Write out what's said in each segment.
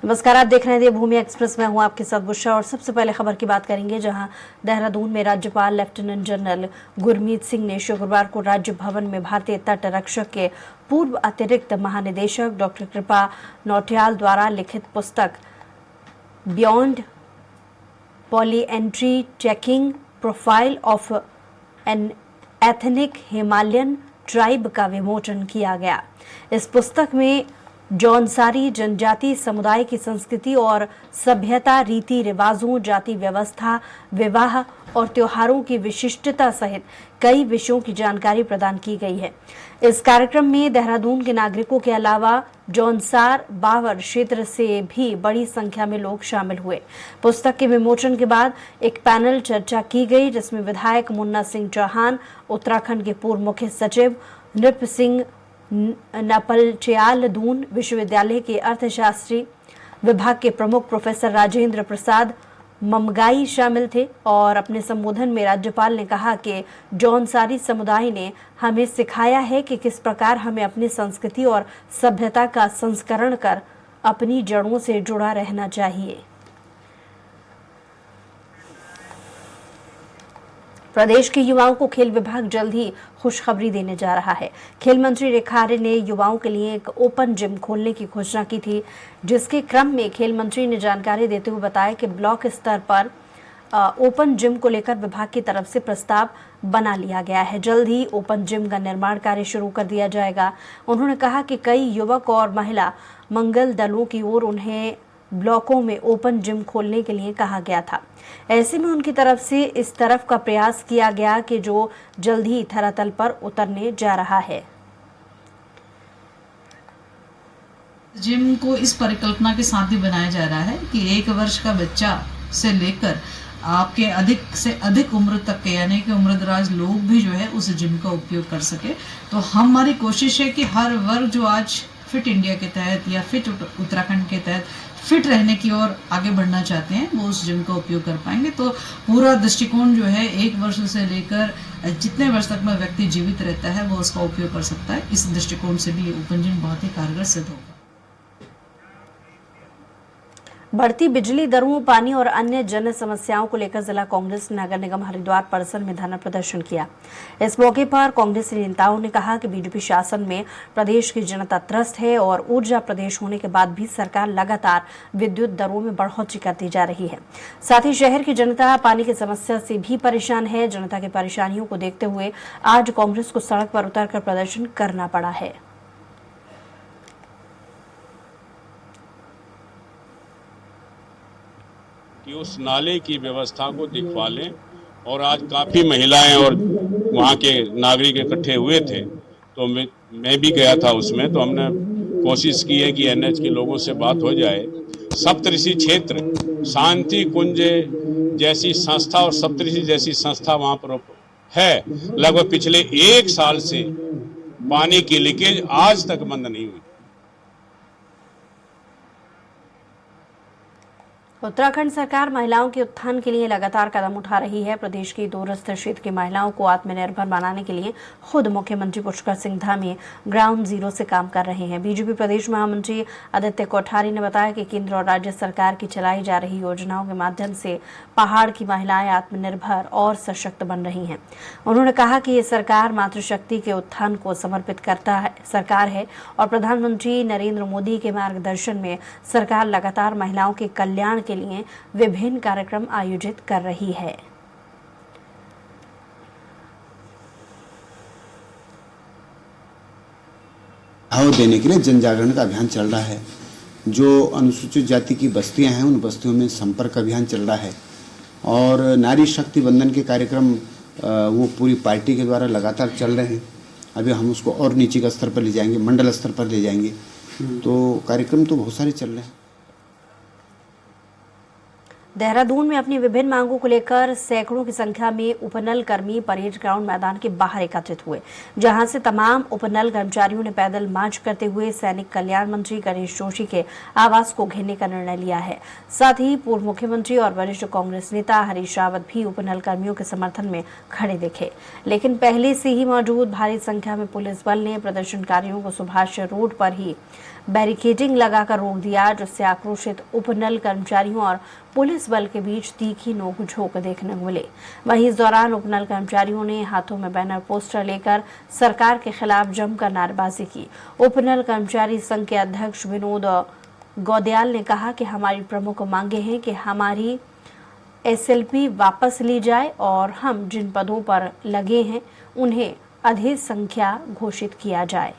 नमस्कार, आप देख रहे हैं देवभूमि एक्सप्रेस में हूं आपके साथ बुशरा। और सबसे पहले खबर की बात करेंगे, जहां देहरादून में राज्यपाल लेफ्टिनेंट जनरल गुरमीत सिंह ने शुक्रवार को राज्य भवन में भारतीय तट रक्षक के पूर्व अतिरिक्त महानिदेशक डॉक्टर कृपा नौटियाल द्वारा लिखित पुस्तक beyond polyandry checking profile of an ethnic Himalayan tribe का विमोचन किया गया। इस पुस्तक में जौनसारी जनजाति समुदाय की संस्कृति और सभ्यता, रीति रिवाजों, जाति व्यवस्था, विवाह और त्योहारों की विशिष्टता सहित कई विषयों की जानकारी प्रदान की गई है। इस कार्यक्रम में देहरादून के नागरिकों के अलावा जौनसार बावर क्षेत्र से भी बड़ी संख्या में लोग शामिल हुए। पुस्तक के विमोचन के बाद एक पैनल चर्चा की गई, जिसमें विधायक मुन्ना सिंह चौहान, उत्तराखंड के पूर्व मुख्य सचिव नृप सिंह नपलचयाल, दून विश्वविद्यालय के अर्थशास्त्री विभाग के प्रमुख प्रोफेसर राजेंद्र प्रसाद ममगाई शामिल थे। और अपने संबोधन में राज्यपाल ने कहा कि जौनसारी समुदाय ने हमें सिखाया है कि किस प्रकार हमें अपनी संस्कृति और सभ्यता का संस्करण कर अपनी जड़ों से जुड़ा रहना चाहिए। प्रदेश के युवाओं को खेल विभाग जल्द ही खुशखबरी देने जा रहा है। खेल मंत्री रेखा आर्य ने युवाओं के लिए एक ओपन जिम खोलने की घोषणा की थी, जिसके क्रम में खेल मंत्री ने जानकारी देते हुए बताया कि ब्लॉक स्तर पर ओपन जिम को लेकर विभाग की तरफ से प्रस्ताव बना लिया गया है। जल्द ही ओपन जिम का निर्माण कार्य शुरू कर दिया जाएगा। उन्होंने कहा कि कई युवक और महिला मंगल दलों की ओर उन्हें ब्लॉकों में ओपन जिम खोलने के लिए कहा गया था। ऐसे में उनकी तरफ से इस तरफ का प्रयास किया गया कि जो जल्द ही धरातल पर उतरने जा रहा है। जिम को इस परिकल्पना के साथ भी बनाया जा रहा है कि 1 वर्ष का बच्चा से लेकर आपके अधिक से अधिक उम्र तक के यानी कि उम्रदराज लोग भी जो है उस जिम का उपयोग कर सके। तो हमारी कोशिश है कि हर वर्ग जो आज फिट इंडिया के तहत या फिट उत्तराखंड के तहत फिट रहने की ओर आगे बढ़ना चाहते हैं, वो उस जिम का उपयोग कर पाएंगे। तो पूरा दृष्टिकोण जो है 1 वर्ष से लेकर जितने वर्ष तक में व्यक्ति जीवित रहता है वो उसका उपयोग कर सकता है। इस दृष्टिकोण से भी ओपन जिम बहुत ही कारगर सिद्ध होगा। बढ़ती बिजली दरों, पानी और अन्य जन समस्याओं को लेकर जिला कांग्रेस ने नगर निगम हरिद्वार परिसर में धरना प्रदर्शन किया। इस मौके पर कांग्रेस नेताओं ने कहा कि बीजेपी शासन में प्रदेश की जनता त्रस्त है और ऊर्जा प्रदेश होने के बाद भी सरकार लगातार विद्युत दरों में बढ़ोतरी करती जा रही है। साथ ही शहर की जनता पानी की समस्या से भी परेशान है। जनता की परेशानियों को देखते हुए आज कांग्रेस को सड़क पर उतरकर प्रदर्शन करना पड़ा है। कि उस नाले की व्यवस्था को दिखवा लें। और आज काफ़ी महिलाएं और वहाँ के नागरिक इकट्ठे हुए थे, तो मैं भी गया था उसमें। तो हमने कोशिश की है कि एनएच के लोगों से बात हो जाए। सप्तऋषि क्षेत्र शांति कुंज जैसी संस्था और सप्तऋषि जैसी संस्था वहाँ पर है। लगभग पिछले 1 साल से पानी की लीकेज आज तक बंद नहीं हुई। उत्तराखंड सरकार महिलाओं के उत्थान के लिए लगातार कदम उठा रही है। प्रदेश की दूरस्थ क्षेत्र की महिलाओं को आत्मनिर्भर बनाने के लिए खुद मुख्यमंत्री पुष्कर सिंह धामी ग्राउंड जीरो से काम कर रहे हैं। बीजेपी प्रदेश महामंत्री आदित्य कोठारी ने बताया कि केंद्र और राज्य सरकार की चलाई जा रही योजनाओं के माध्यम से पहाड़ की महिलाएं आत्मनिर्भर और सशक्त बन रही हैं। उन्होंने कहा कि ये सरकार मातृशक्ति के उत्थान को समर्पित सरकार है और प्रधानमंत्री नरेंद्र मोदी के मार्गदर्शन में सरकार लगातार महिलाओं के कल्याण के लिए विभिन्न कार्यक्रम आयोजित कर रही है। बढ़ावा देने के लिए जन जागरण का अभियान चल रहा है। जो अनुसूचित जाति की बस्तियां हैं उन बस्तियों में संपर्क अभियान चल रहा है और नारी शक्ति बंधन के कार्यक्रम वो पूरी पार्टी के द्वारा लगातार चल रहे हैं। अभी हम उसको और नीचे का स्तर पर ले जाएंगे, मंडल स्तर पर ले जाएंगे। तो कार्यक्रम तो बहुत सारे चल रहे हैं। देहरादून में अपनी विभिन्न मांगों को लेकर सैकड़ों की संख्या में उपनल कर्मी परेड ग्राउंड मैदान के बाहर एकत्रित हुए, जहां से तमाम उपनल कर्मचारियों ने पैदल मार्च करते हुए सैनिक कल्याण मंत्री गणेश जोशी के आवास को घेरने का निर्णय लिया है। साथ ही पूर्व मुख्यमंत्री और वरिष्ठ कांग्रेस नेता हरीश रावत भी उपनल कर्मियों के समर्थन में खड़े दिखे, लेकिन पहले से ही मौजूद भारी संख्या में पुलिस बल ने प्रदर्शनकारियों को सुभाष रोड पर ही बैरिकेडिंग लगाकर रोक दिया, जिससे आक्रोशित उपनल कर्मचारियों और पुलिस बल के बीच तीखी नोक-झोंक देखने को मिले। वहीं इस दौरान उपनल कर्मचारियों ने हाथों में बैनर पोस्टर लेकर सरकार के खिलाफ जमकर नारेबाजी की। उपनल कर्मचारी संघ के अध्यक्ष विनोद गौदयाल ने कहा कि हमारी प्रमुख मांगे हैं कि हमारी एसएलपी वापस ली जाए और हम जिन पदों पर लगे हैं उन्हें अधिक संख्या घोषित किया जाए।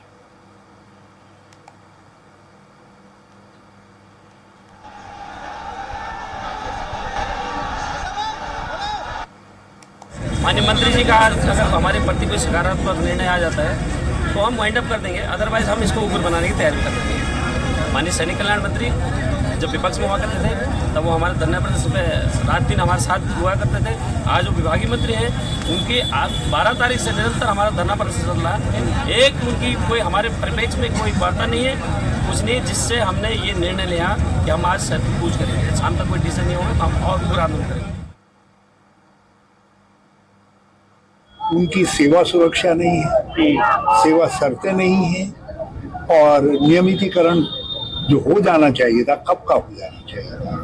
माननीय मंत्री जी का अगर हमारे प्रति कोई सकारात्मक निर्णय आ जाता है तो हम वाइंड अप कर देंगे, अदरवाइज हम इसको ऊपर बनाने की तैयारी कर रहे हैं। माननीय सैनिक कल्याण मंत्री जब विपक्ष में हुआ करते थे तब वो हमारे धरना प्रदर्शन पे रात दिन हमारे साथ हुआ करते थे। आज वो विभागीय मंत्री हैं, उनकी 12 तारीख से निरंतर हमारा धरना प्रदर्शन चल रहा है। एक उनकी कोई हमारे परिप्रेक्ष्य में कोई वार्ता नहीं है, कुछ नहीं, जिससे हमने ये निर्णय लिया कि हम आज सर पूछ करेंगे। शाम तक कोई डिसीजन नहीं होगा तो हम और पूरा आंदोलन करेंगे। उनकी सेवा सुरक्षा नहीं है, सेवा शर्तें नहीं है और नियमितीकरण जो हो जाना चाहिए था कब का हो जाना चाहिए था,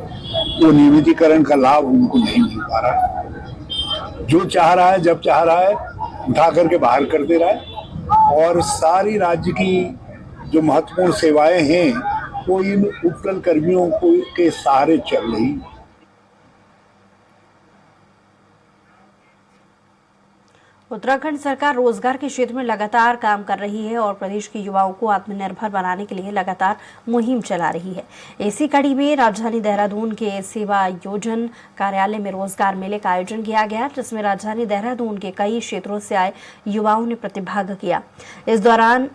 वो नियमितीकरण का लाभ उनको नहीं मिल पा रहा। जो चाह रहा है जब चाह रहा है उठा करके बाहर कर दे रहा है और सारी राज्य की जो महत्वपूर्ण सेवाएं हैं वो इन उपनल कर्मियों को के सहारे चल रही। उत्तराखंड सरकार रोजगार के क्षेत्र में लगातार काम कर रही है और प्रदेश के युवाओं को आत्मनिर्भर बनाने के लिए लगातार मुहिम चला रही है। इसी कड़ी में राजधानी देहरादून के सेवा योजन कार्यालय में रोजगार मेले का आयोजन किया गया, जिसमें राजधानी देहरादून के कई क्षेत्रों से आए युवाओं ने प्रतिभाग किया। इस दौरान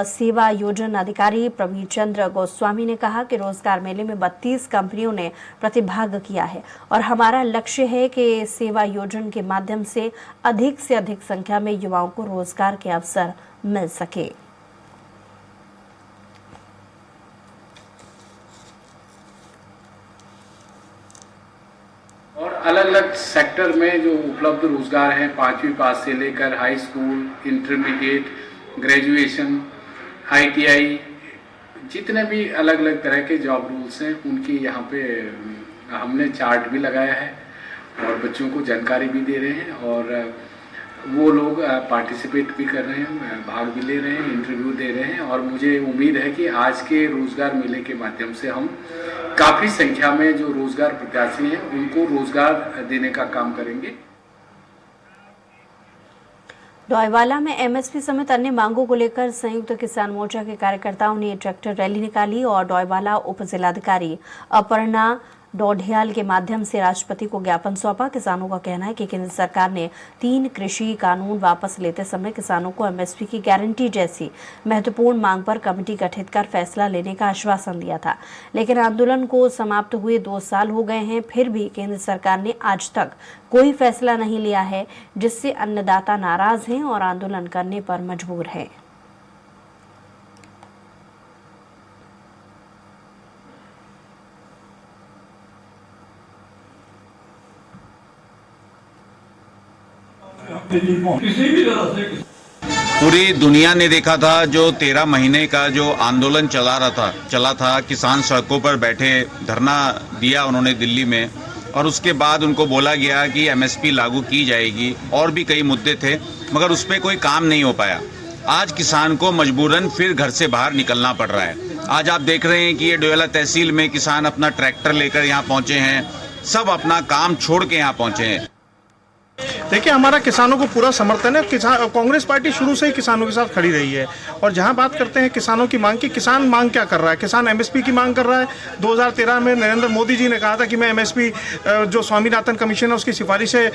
सेवा योजन अधिकारी प्रवीण चंद्र गोस्वामी ने कहा कि रोजगार मेले में 32 कंपनियों ने प्रतिभाग किया है और हमारा लक्ष्य है कि सेवा योजन के माध्यम से अधिक संख्या में युवाओं को रोजगार के अवसर मिल सके। और अलग अलग सेक्टर में जो उपलब्ध रोजगार हैं, 5वीं पास से लेकर high school, intermediate, graduation, ITI, जितने भी अलग अलग तरह के जॉब रूल्स हैं उनकी यहाँ पे हमने चार्ट भी लगाया है और बच्चों को जानकारी भी दे रहे हैं और वो लोग पार्टिसिपेट भी कर रहे हैं, भाग भी ले रहे हैं, इंटरव्यू दे रहे हैं और मुझे उम्मीद है कि आज के रोजगार मेले के माध्यम से हम काफ़ी संख्या में जो रोजगार प्रत्याशी हैं उनको रोजगार देने का काम करेंगे। डोईवाला में MSP समेत अन्य मांगों को लेकर संयुक्त किसान मोर्चा के कार्यकर्ताओं ने ट्रैक्टर रैली निकाली और डोईवाला उप जिलाधिकारी अपर्णा डोढियाल के माध्यम से राष्ट्रपति को ज्ञापन सौंपा। किसानों का कहना है कि केंद्र सरकार ने 3 कृषि कानून वापस लेते समय किसानों को MSP की गारंटी जैसी महत्वपूर्ण मांग पर कमेटी गठित कर फैसला लेने का आश्वासन दिया था, लेकिन आंदोलन को समाप्त हुए 2 साल हो गए हैं, फिर भी केंद्र सरकार ने आज तक कोई फैसला नहीं लिया है, जिससे अन्नदाता नाराज हैं और आंदोलन करने पर मजबूर हैं। पूरी दुनिया ने देखा था जो 13 महीने का जो आंदोलन चला था। किसान सड़कों पर बैठे, धरना दिया उन्होंने दिल्ली में और उसके बाद उनको बोला गया कि MSP लागू की जाएगी। और भी कई मुद्दे थे मगर उस पर कोई काम नहीं हो पाया। आज किसान को मजबूरन फिर घर से बाहर निकलना पड़ रहा है। आज आप देख रहे हैं कि ये डोईवाला तहसील में किसान अपना ट्रैक्टर लेकर यहाँ पहुँचे हैं, सब अपना काम छोड़ के यहाँ पहुँचे हैं। देखिए, हमारा किसानों को पूरा समर्थन है। कांग्रेस पार्टी शुरू से ही किसानों के साथ खड़ी रही है और जहां बात करते हैं किसानों की मांग की, किसान मांग क्या कर रहा है? किसान MSP की मांग कर रहा है। 2013 में नरेंद्र मोदी जी ने कहा था कि मैं MSP जो स्वामीनाथन कमीशन है उसकी सिफारिश से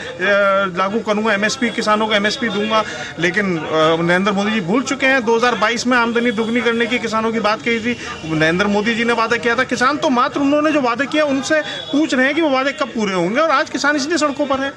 लागू करूंगा, MSP किसानों को MSP दूंगा, लेकिन नरेंद्र मोदी जी भूल चुके हैं। 2022 में आमदनी दुगनी करने की किसानों की बात कही थी, नरेंद्र मोदी जी ने वादा किया था। किसान तो मात्र उन्होंने जो वादे किया उनसे पूछ रहे हैं कि वो वादे कब पूरे होंगे और आज किसान इसलिए सड़कों पर है।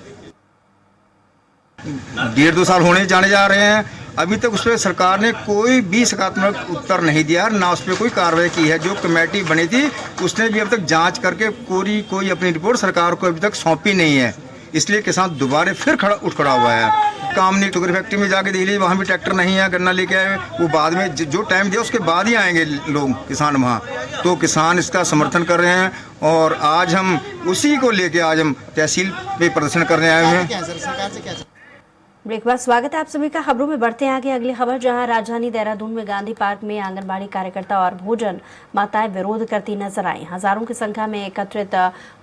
1.5-2 साल होने जाने जा रहे हैं, अभी तक उस पर सरकार ने कोई भी सकारात्मक उत्तर नहीं दिया, ना उस पर कोई कार्रवाई की है। जो कमेटी बनी थी उसने भी अब तक जांच करके पूरी कोई अपनी रिपोर्ट सरकार को अभी तक सौंपी नहीं है। इसलिए किसान दोबारा फिर उठ खड़ा हुआ है। काम नहीं, शुगर फैक्ट्री में जाके देख लीजिए, वहाँ भी ट्रैक्टर नहीं है, गन्ना लेके आए, वो बाद में जो टाइम दिया उसके बाद ही आएंगे लोग किसान वहाँ। तो किसान इसका समर्थन कर रहे हैं और आज हम उसी को लेके आज हम तहसील पे प्रदर्शन करने आए हुए हैं। ब्रेक बाद स्वागत है आप सभी का। खबरों में बढ़ते हैं आगे अगली खबर, जहां राजधानी देहरादून में गांधी पार्क में आंगनबाड़ी कार्यकर्ता और भोजन माताएं विरोध करती नजर आई। हजारों की संख्या में एकत्रित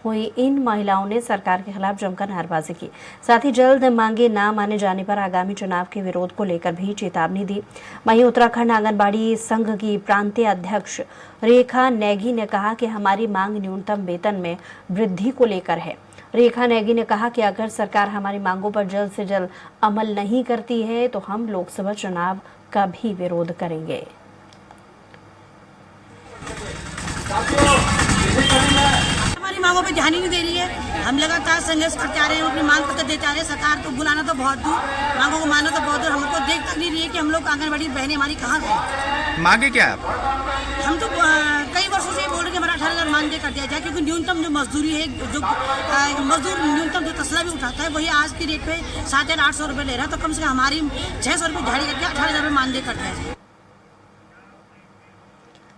हुई इन महिलाओं ने सरकार के खिलाफ जमकर नारेबाजी की। साथ ही जल्द मांगे न माने जाने पर आगामी चुनाव के विरोध को लेकर भी चेतावनी दी। वहीं उत्तराखंड आंगनबाड़ी संघ की प्रांतीय अध्यक्ष रेखा नेगी ने कहा कि हमारी मांग न्यूनतम वेतन में वृद्धि को लेकर है। रेखा नेगी ने कहा कि अगर सरकार हमारी मांगों पर जल्द से जल्द अमल नहीं करती है तो हम लोकसभा चुनाव का भी विरोध करेंगे। हमारी मांगों पे ध्यान ही नहीं दे रही है। हम लगातार संघर्ष करते आ रहे हैं, अपनी मांग पत्र देते आ रहे हैं। सरकार को बुलाना तो बहुत दूर, मांगों को मानना तो बहुत दूर, हमको देख तक नहीं रही है कि हम लोग आंगनबाड़ी बहनें हमारी कहाँ गई। मांगे क्या है? हम तो कई वर्षों से बोल रहे हैं कि हमारा 18,000 मानदेय कर दिया जाए, क्योंकि न्यूनतम जो मजदूरी है, जो मजदूर न्यूनतम जो तसला भी उठाता है वही आज की रेट पे 7,800 रुपये ले रहा है। तो कम से कम हमारी 600 रुपये झाड़ी करके 18,000 रुपये मानदेय कर दिया जाए।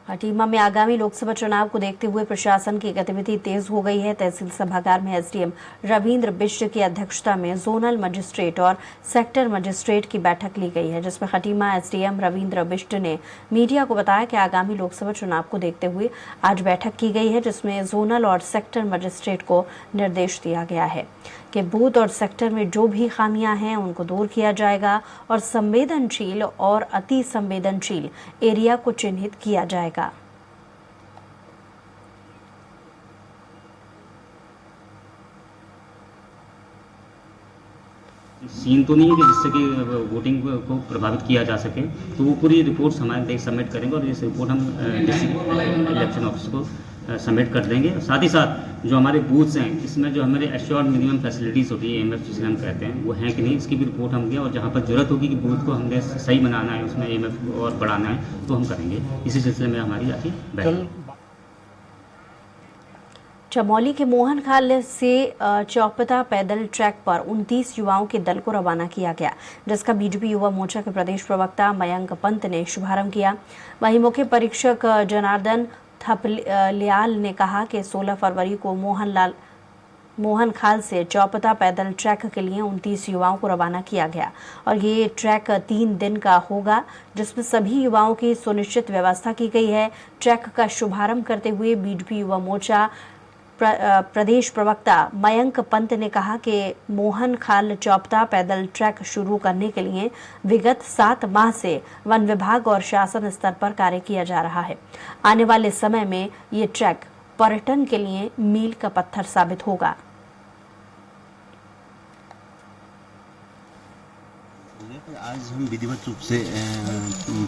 खटीमा में आगामी लोकसभा चुनाव को देखते हुए प्रशासन की गतिविधि तेज हो गई है। तहसील सभागार में एसडीएम रविंद्र बिष्ट की अध्यक्षता में जोनल मजिस्ट्रेट और सेक्टर मजिस्ट्रेट की बैठक ली गई है, जिसमें खटीमा एसडीएम रविंद्र बिष्ट ने मीडिया को बताया कि आगामी लोकसभा चुनाव को देखते हुए आज बैठक की गई है, जिसमें जोनल और सेक्टर मजिस्ट्रेट को निर्देश दिया गया है कि बूथ और सेक्टर में जो भी खामियां हैं उनको दूर किया जाएगा और संवेदनशील और अति संवेदनशील एरिया को चिन्हित किया जाएगा। सीन तो नहीं है कि जिससे कि वोटिंग को प्रभावित किया जा सके, तो वो पूरी रिपोर्ट्स हमारे सबमिट करेंगे और इस रिपोर्ट हम डिस्ट्रिक्ट इलेक्शन ऑफिस को सबमिट कर देंगे। साथ ही साथ जो हमारे बूथ्स हैं, इसमें जो हमारे एश्योर्ड मिनिमम फैसिलिटीज़ होती है, एमएफ जिसे हम कहते हैं, वो हैं कि नहीं, इसकी भी रिपोर्ट हम दें और जहाँ पर ज़रूरत होगी कि बूथ को हमने सही बनाना है, उसमें एमएफ और बढ़ाना है, तो हम करेंगे। इसी सिलसिले में हमारी आखिर बैठक। चमोली के मोहन खाल से चौपता पैदल ट्रैक पर 29 युवाओं के दल को रवाना किया गया, जिसका बीजेपी युवा मोर्चा के प्रदेश प्रवक्ता मयंक पंत ने शुभारंभ किया। वहीं मुख्य परीक्षक जनार्दन थपलियाल ने कहा कि 16 फरवरी को मोहन खाल से चौपता पैदल ट्रैक के लिए 29 युवाओं को रवाना किया गया और ये ट्रैक 3 दिन का होगा, जिसमें सभी युवाओं की सुनिश्चित व्यवस्था की गई है। ट्रैक का शुभारंभ करते हुए बीजेपी युवा मोर्चा प्रदेश प्रवक्ता मयंक पंत ने कहा कि मोहन खाल चौपता पैदल ट्रैक शुरू करने के लिए विगत 7 माह से वन विभाग और शासन स्तर पर कार्य किया जा रहा है। आने वाले समय में ये ट्रैक पर्यटन के लिए मील का पत्थर साबित होगा। आज हम विधिवत रूप से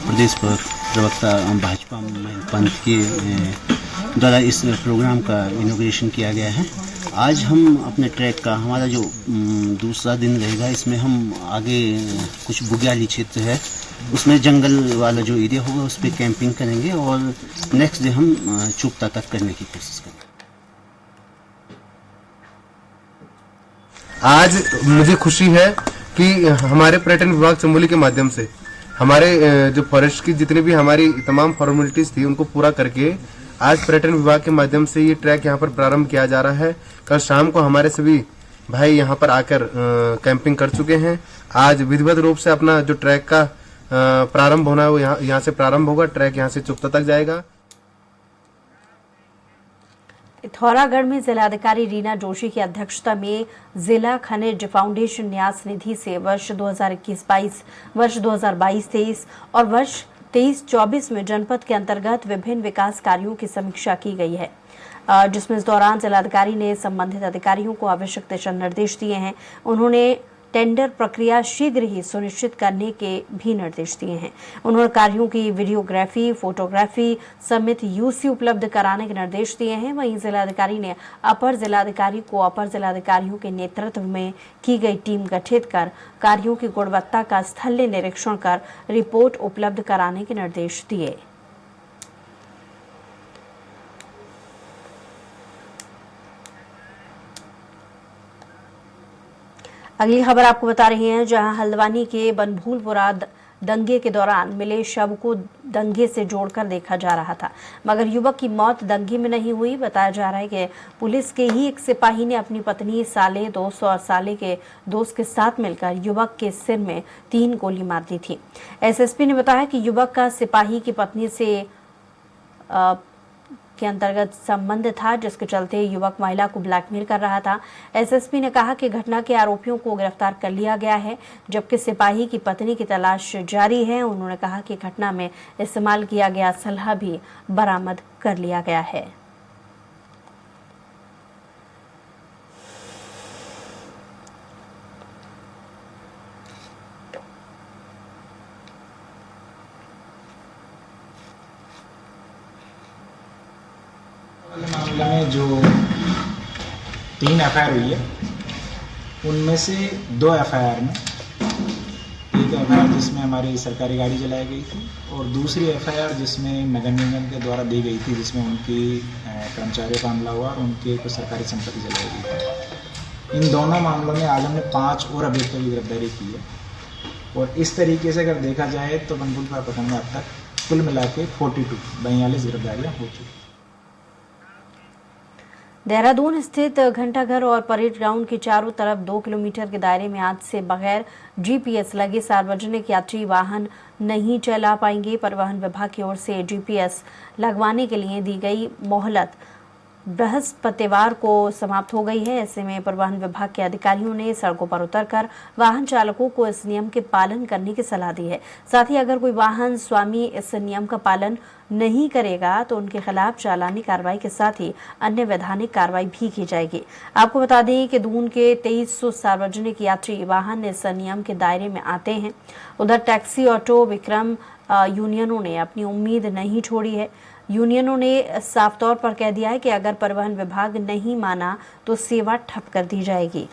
प्रदेश प्रवक्ता भाजपा मयंक पंत के द्वारा इस प्रोग्राम का इनॉग्रेशन किया गया है। आज हम अपने ट्रैक का हमारा जो दूसरा दिन रहेगा, इसमें हम आगे कुछ बुग्याली क्षेत्र है, उसमें जंगल वाला जो एरिया होगा उस पर कैंपिंग करेंगे और नेक्स्ट डे हम चुपता तक करने की कोशिश करेंगे। आज मुझे खुशी है कि हमारे पर्यटन विभाग चमोली के माध्यम से हमारे जो फॉरेस्ट की जितनी भी हमारी तमाम फॉर्मेलिटीज थी उनको पूरा करके आज पर्यटन विभाग के माध्यम से ये ट्रैक यहाँ पर प्रारंभ किया जा रहा है। कल शाम को हमारे सभी भाई यहाँ पर आकर कैंपिंग कर चुके हैं। आज विधिवत रूप से अपना जो ट्रैक का प्रारंभ होना है वो यहाँ से प्रारंभ होगा। ट्रैक यहाँ से चुपता तक जाएगा। पिथौरागढ़ में जिलाधिकारी रीना जोशी की अध्यक्षता में जिला खनिज फाउंडेशन न्यास निधि से वर्ष 2021-22, वर्ष 2022-23 और वर्ष 23-24 में जनपद के अंतर्गत विभिन्न विकास कार्यों की समीक्षा की गई है, जिसमें इस दौरान जिलाधिकारी ने संबंधित अधिकारियों को आवश्यक दिशा निर्देश दिए हैं। उन्होंने टेंडर प्रक्रिया शीघ्र ही सुनिश्चित करने के भी निर्देश दिए हैं। उन्होंने कार्यों की वीडियोग्राफी, फोटोग्राफी समेत यूसी उपलब्ध कराने के निर्देश दिए हैं। वहीं जिलाधिकारी ने अपर जिलाधिकारी को अपर जिलाधिकारियों के नेतृत्व में की गई टीम गठित कर कार्यों की गुणवत्ता का स्थलीय निरीक्षण कर रिपोर्ट उपलब्ध कराने के निर्देश दिए। अगली खबर आपको बता रहे हैं, जहां हल्द्वानी के बनभूलपुरा दंगे के दौरान मिले शव को दंगे से जोड़कर देखा जा रहा था, मगर युवक की मौत दंगे में नहीं हुई। बताया जा रहा है कि पुलिस के ही एक सिपाही ने अपनी पत्नी, साले दोस्त और साले के दोस्त के साथ मिलकर युवक के सिर में 3 गोली मार दी थी। एसएसपी ने बताया कि युवक का सिपाही की पत्नी से के अंतर्गत संबंध था, जिसके चलते युवक महिला को ब्लैकमेल कर रहा था। एसएसपी ने कहा कि घटना के आरोपियों को गिरफ्तार कर लिया गया है, जबकि सिपाही की पत्नी की तलाश जारी है। उन्होंने कहा कि घटना में इस्तेमाल किया गया असलहा भी बरामद कर लिया गया है। मामले में जो 3 एफआईआर हुई है, उनमें से 2 एफआईआर में एक एफआईआर जिसमें हमारी सरकारी गाड़ी जलाई गई थी और दूसरी एफआईआर जिसमें नगर निगम के द्वारा दी गई थी, जिसमें उनकी कर्मचारियों का हमला हुआ और उनकी कुछ सरकारी संपत्ति जलाई गई थी। इन दोनों मामलों में आज हमने 5 और अभियुक्तों की गिरफ्तारी की है और इस तरीके से अगर देखा जाए तो बनभूलपुरा प्रखंड में अब तक कुल मिला के 42 गिरफ्तारियाँ हो चुकी। देहरादून स्थित घंटाघर और परेड ग्राउंड के चारों तरफ 2 किलोमीटर के दायरे में आज से बगैर जीपीएस लगे सार्वजनिक यात्री वाहन नहीं चला पाएंगे। परिवहन विभाग की ओर से जीपीएस लगवाने के लिए दी गई मोहलत बृहस्पतिवार को समाप्त हो गई है। ऐसे में परिवहन विभाग के अधिकारियों ने सड़कों पर उतरकर वाहन चालकों को इस नियम के पालन करने की सलाह दी है। साथ ही अगर कोई वाहन स्वामी इस नियम का पालन नहीं करेगा तो उनके खिलाफ चालानी कार्रवाई के साथ ही अन्य वैधानिक कार्रवाई भी की जाएगी। आपको बता दें कि दून के 2300 सार्वजनिक यात्री वाहन इस नियम के दायरे में आते हैं। उधर टैक्सी, ऑटो, विक्रम यूनियनों ने अपनी उम्मीद नहीं छोड़ी है। यूनियनों ने साफ तौर पर कह दिया है कि अगर परिवहन विभाग नहीं माना तो सेवा ठप कर दी जाएगी।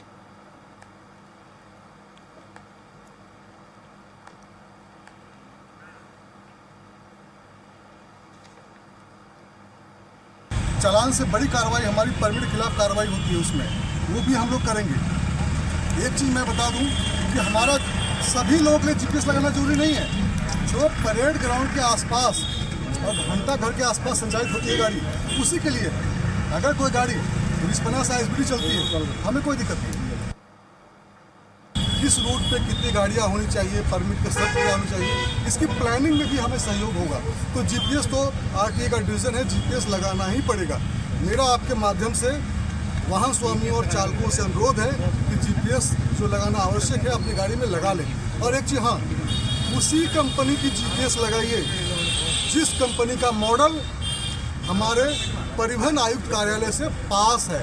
चालान से बड़ी कार्रवाई हमारी परमिट के खिलाफ कार्रवाई होती है, उसमें वो भी हम लोग करेंगे। एक चीज़ मैं बता दूं कि हमारा सभी लोगों के लिए जीपीएस लगाना जरूरी नहीं है। जो परेड ग्राउंड के आसपास और घंटाघर के आसपास संचालित होती है गाड़ी, उसी के लिए अगर कोई गाड़ी 20-50 ISBD चलती है हमें कोई दिक्कत नहीं। किस रूट पे कितनी गाड़ियाँ होनी चाहिए, परमिट के शर्त क्या होनी चाहिए, इसकी प्लानिंग में भी हमें सहयोग होगा। तो जीपीएस तो आरटीए का डिवीज़न है, जीपीएस लगाना ही पड़ेगा। मेरा आपके माध्यम से वाहन स्वामियों और चालकों से अनुरोध है कि जीपीएस जो लगाना आवश्यक है अपनी गाड़ी में लगा लें। और एक चीज़, हाँ, उसी कंपनी की जीपीएस लगाइए जिस कंपनी का मॉडल हमारे परिवहन आयुक्त कार्यालय से पास है।